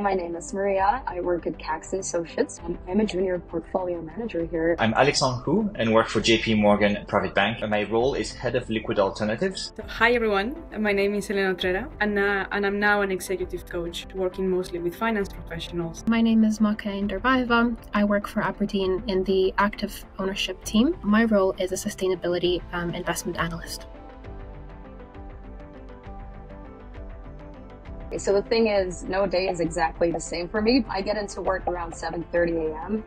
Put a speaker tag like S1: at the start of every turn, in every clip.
S1: my name is Maria. I work at Caxton Associates. I'm a junior portfolio manager here.
S2: I'm Alexandre Hu and work for JP Morgan Private Bank. My role is Head of Liquid Alternatives.
S3: Hi everyone, my name is Elena Utrera and I'm now an executive coach working mostly with finance professionals.
S4: My name is Maka Indorbaeva. I work for abrdn in the active ownership team. My role is a sustainability investment analyst.
S1: So the thing is, no day is exactly the same for me. I get into work around 7:30 a.m.,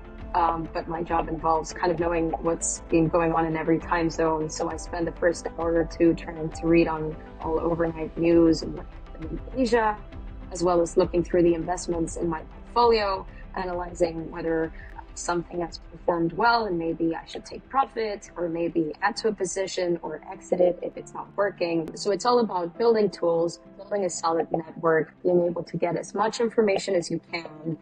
S1: but my job involves kind of knowing what's been going on in every time zone. So I spend the first hour or two trying to read on all overnight news in Asia, as well as looking through the investments in my portfolio, analyzing whether something has performed well and maybe I should take profit, or maybe add to a position or exit it if it's not working. So it's all about building tools, building a solid network, being able to get as much information as you can.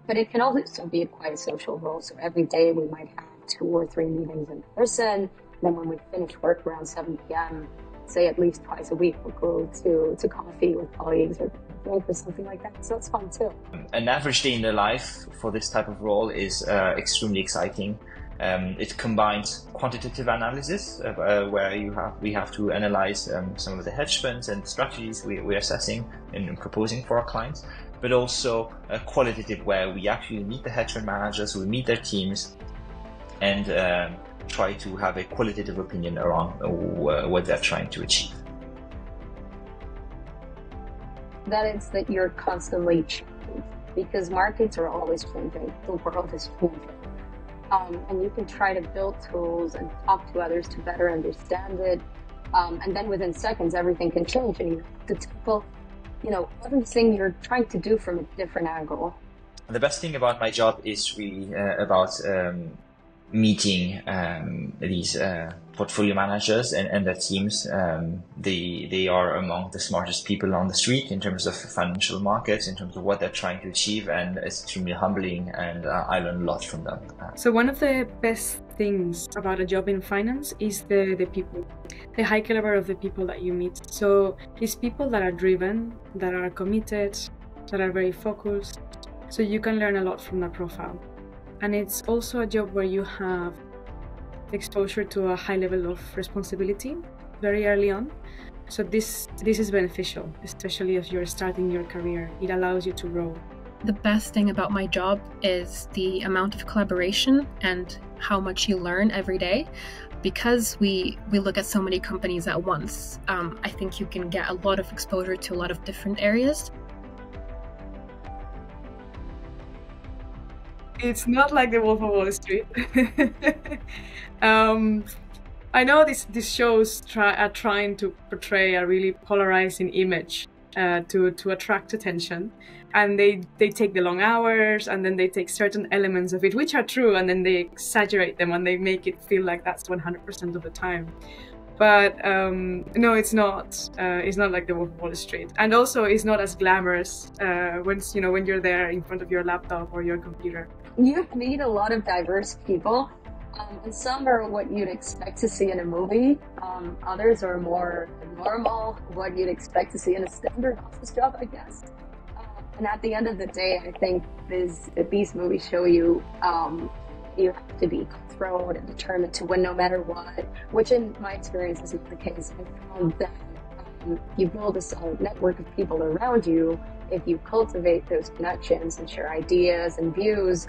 S1: But it can also be quite a social role. So every day we might have 2 or 3 meetings in person. Then when we finish work around 7 p.m., say at least twice a week, we'll go to coffee with colleagues or drink or something like that. So it's fun too.
S2: An average day in the life for this type of role is extremely exciting. It combines quantitative analysis, where we have to analyze some of the hedge funds and strategies we're assessing and proposing for our clients, but also qualitative, where we actually meet the hedge fund managers, we meet their teams, and try to have a qualitative opinion around what they're trying to achieve.
S1: That is that you're constantly changing, because markets are always changing, the world is changing. And you can try to build tools and talk to others to better understand it. And then within seconds, everything can change, and you have to tackle, everything you're trying to do from a different angle.
S2: The best thing about my job is really about meeting these portfolio managers and their teams. They are among the smartest people on the street in terms of financial markets, in terms of what they're trying to achieve, and it's extremely humbling, and I learn a lot from them.
S3: So one of the best things about a job in finance is the people, the high caliber of the people that you meet. So it's people that are driven, that are committed, that are very focused. So you can learn a lot from that profile. And it's also a job where you have exposure to a high level of responsibility very early on. So this is beneficial, especially if you're starting your career. It allows you to grow.
S4: The best thing about my job is the amount of collaboration and how much you learn every day. Because we look at so many companies at once, I think you can get a lot of exposure to a lot of different areas.
S3: It's not like the Wolf of Wall Street. I know these shows are trying to portray a really polarizing image to attract attention, and they take the long hours, and then they take certain elements of it which are true, and then they exaggerate them and they make it feel like that's 100% of the time. But no, it's not. It's not like the Wolf of Wall Street, and also it's not as glamorous when you're there in front of your laptop or your computer.
S1: You meet a lot of diverse people, and some are what you'd expect to see in a movie. Others are more normal, what you'd expect to see in a standard office job, I guess. And at the end of the day, I think these movies show you you have to be cutthroat and determined to win no matter what, which in my experience is not the case. I found that you build a solid network of people around you. If you cultivate those connections and share ideas and views,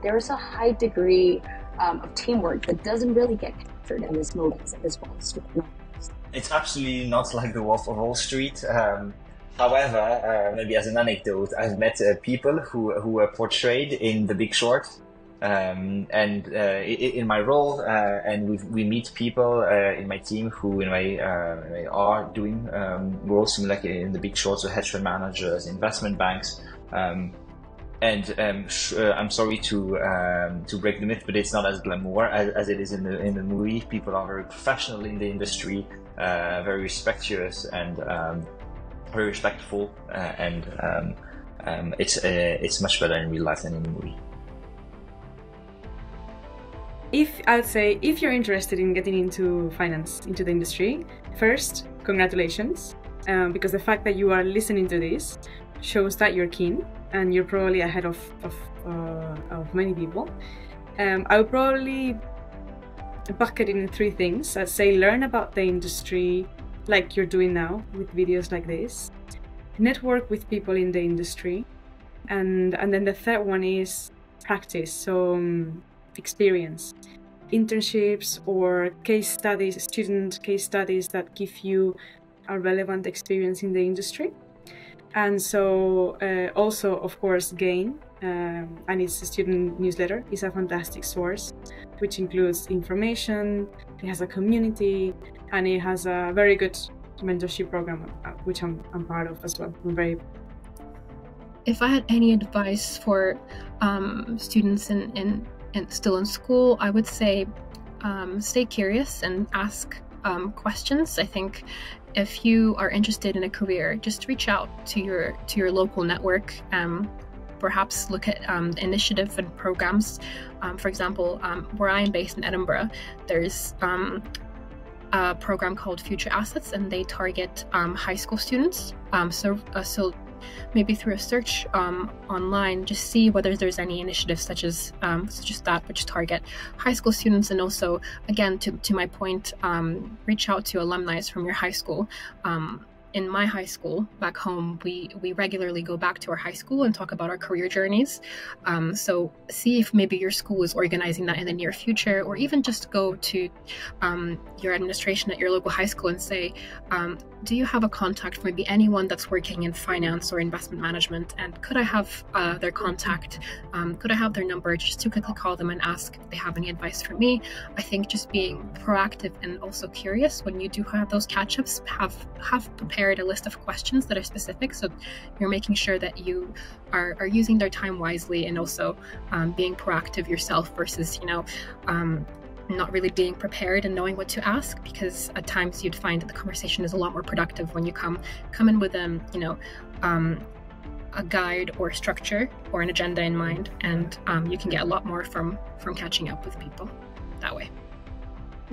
S1: there's a high degree of teamwork that doesn't really get captured in these movies and this Wall Street novels.
S2: It's absolutely not like the Wolf of Wall Street. However, maybe as an anecdote, I've met people who were portrayed in The Big Short. In my role, and we meet people in my team who in a way are doing roles similar like in The Big Short, so hedge fund managers, investment banks, and I'm sorry to break the myth, but it's not as glamour as it is in the movie. People are very professional in the industry, very respectuous and very respectful, and it's much better in real life than in the movie.
S3: If you're interested in getting into finance, into the industry, first, congratulations, because the fact that you are listening to this shows that you're keen and you're probably ahead of many people. I would probably bucket it in 3 things. I'd say learn about the industry like you're doing now with videos like this, network with people in the industry, and then the third one is practice, so experience, internships or case studies, student case studies that give you a relevant experience in the industry. And so also, of course, Gain, and its student newsletter is a fantastic source, which includes information, it has a community, and it has a very good mentorship program, which I'm part of as well. I'm very...
S4: If I had any advice for students still in school, I would say stay curious and ask questions. I think if you are interested in a career, just reach out to your local network. Perhaps look at initiative and programs. For example, where I am based in Edinburgh, there's a program called Future Assets, and they target high school students. So maybe through a search online, just see whether there's any initiatives such as that which target high school students. And also, again, to my point, reach out to alumni from your high school. In my high school back home, we regularly go back to our high school and talk about our career journeys. So see if maybe your school is organizing that in the near future, or even just go to your administration at your local high school and say, do you have a contact for maybe anyone that's working in finance or investment management? And could I have their contact? Could I have their number just to quickly call them and ask if they have any advice for me? I think just being proactive and also curious when you do have those catch-ups, have prepared a list of questions that are specific, so you're making sure that you are using their time wisely, and also being proactive yourself versus not really being prepared and knowing what to ask, because at times you'd find that the conversation is a lot more productive when you come in with a guide or structure or an agenda in mind, and you can get a lot more from catching up with people that way.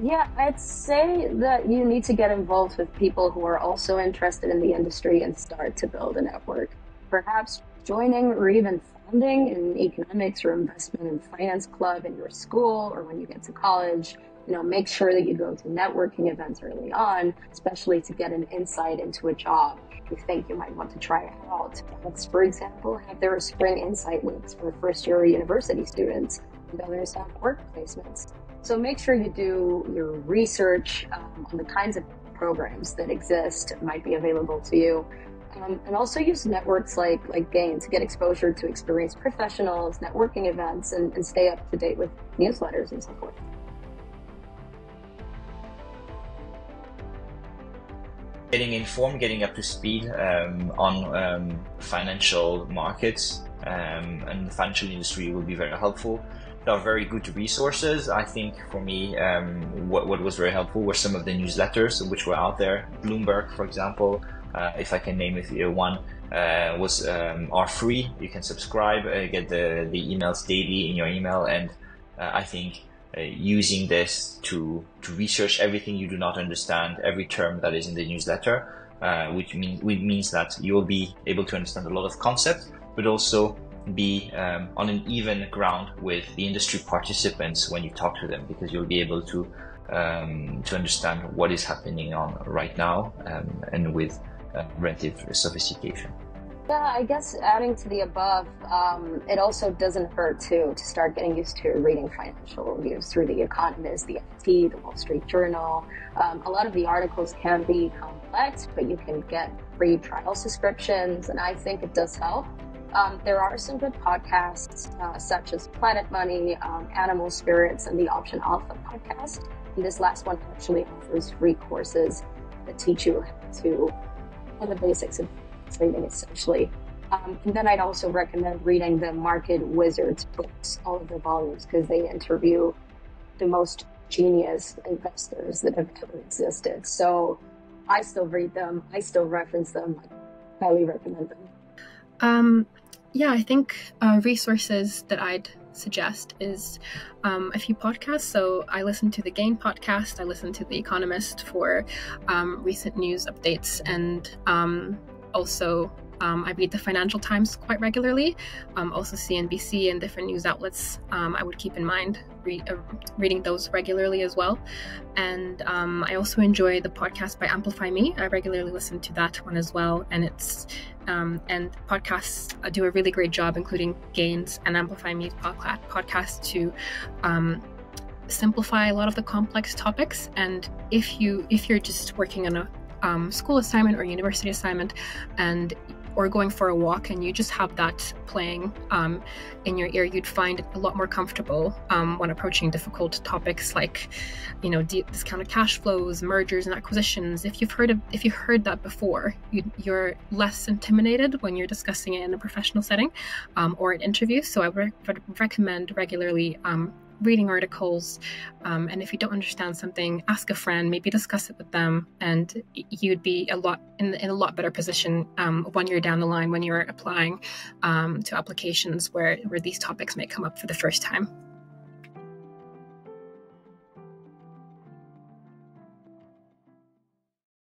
S1: Yeah, I'd say that you need to get involved with people who are also interested in the industry and start to build a network. Perhaps joining or even founding an economics or investment and finance club in your school, or when you get to college. Make sure that you go to networking events early on, especially to get an insight into a job you think you might want to try out. Let's, for example, have their spring insight weeks for first-year university students, and others have work placements. So make sure you do your research on the kinds of programs that exist, might be available to you. And also use networks like Gain to get exposure to experienced professionals, networking events, and stay up to date with newsletters and so forth.
S2: Getting informed, getting up to speed on financial markets and the financial industry will be very helpful. There are very good resources. I think for me, what was very helpful were some of the newsletters which were out there. Bloomberg, for example, if I can name one, are free. You can subscribe, get the emails daily in your email, and I think using this to research everything you do not understand, every term that is in the newsletter, which means that you will be able to understand a lot of concepts, but also be on an even ground with the industry participants when you talk to them, because you'll be able to understand what is happening on right now and with relative sophistication.
S1: Yeah, I guess adding to the above, it also doesn't hurt to start getting used to reading financial reviews through The Economist, the FT, the Wall Street Journal. A lot of the articles can be complex, but you can get free trial subscriptions, and I think it does help. There are some good podcasts, such as Planet Money, Animal Spirits, and the Option Alpha podcast. And this last one actually offers free courses that teach you the basics of trading, essentially. And then I'd also recommend reading the Market Wizards books, all of the volumes, because they interview the most genius investors that have ever existed. So I still read them, I still reference them, I highly recommend them.
S4: Yeah, I think resources that I'd suggest is a few podcasts. So I listen to the Gain podcast, I listen to The Economist for recent news updates, and also I read the Financial Times quite regularly, also CNBC and different news outlets. I would keep in mind reading those regularly as well. And I also enjoy the podcast by Amplify Me. I regularly listen to that one as well. And it's and podcasts do a really great job, including Gains and Amplify Me's podcast to simplify a lot of the complex topics. And if you're just working on a school assignment or university assignment or going for a walk and you just have that playing in your ear, you'd find it a lot more comfortable when approaching difficult topics like, discounted cash flows, mergers and acquisitions. If you've heard that before, you're less intimidated when you're discussing it in a professional setting or an interview. So I would recommend regularly reading articles, and if you don't understand something, ask a friend, maybe discuss it with them, and you'd be in a lot better position 1 year down the line when you're applying to applications where these topics may come up for the first time.